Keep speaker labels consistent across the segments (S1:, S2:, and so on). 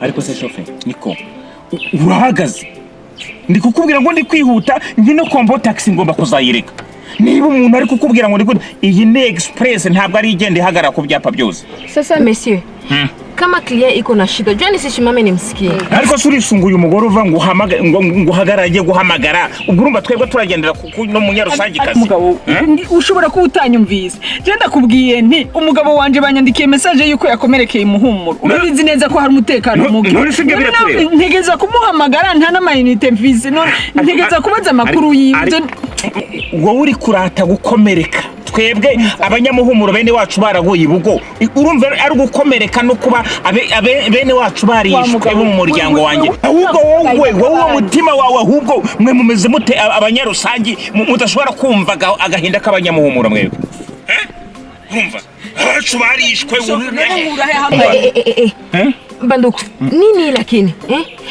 S1: ariko se shofe niko urahagaze ndi kukubwira ngo ndi kwihuta ngino kombo taxi ngomba kuzayireka niba umuntu ari kukubwira ngo iyi ni express ntabwo ari igende ihagara ku byapa byose.
S2: Sasa monsieur kama client iko na shida jani sishimame nimsikie
S1: ariko surisunguye umugore uva ngo uhagarage guhamagara ubwo urumva twebwe turagendera no munyarusangi kazi.
S3: Umugabo ushobora kuutanyumvise je ndakubwiye nti umugabo wanje banyandikiye message yuko yakomerekeye imuhumuro urabizi neza ko hari umutekano muke ntegeza kumuhamagara nta n'amayinite mvise ntegeza kubaza amakuru y'ibyo
S1: wowe uri kurata gukomereka twebwe abanyamuhumuro bene wacu baraguye ibugo urumva ari gukomereka no kuba bene wacu barishwe mu muryango wanjye ahubwo wowe mutima wawe ahubwo mwe mumeze mute abanyarusangi mudashobora kumva agahinda k'abanyamuhumuro mwebwe kumva wacu barishwe
S2: banduku nini lakini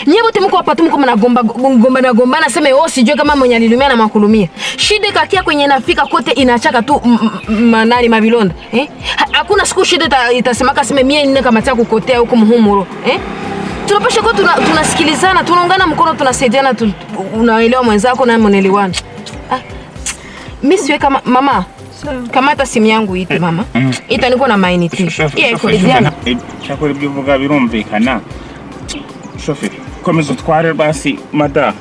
S2: nyewe mko hapa tu mko mnagomba nasema wewe sijue kama mwenye alilumia na makulumia shida kakia kwenye nafika kote inachaka tu manani mabilonda hakuna siku shida itasemaka sema mie nne kama cha kukotea huko muhumuro tunapasha kwa tunasikilizana tunaungana mkono tunasaidiana unaelewa mwenzako na mnaelewana mimi siwe kama mama kamata simu yangu ite mama ita niko na mainiti iko liziana
S1: cyakora ibyo uvuga birumvikana shofe komeza tware basi mada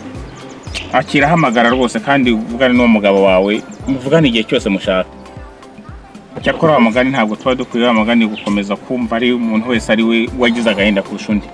S1: akira hamagara rwose kandi uvugane no mugabo wawe muvugane igihe cyose mushaka cyakora amagani ntabwo twa dukwiye amagani gukomeza kumva ari umuntu wese ari we wagize agahinda kurushundi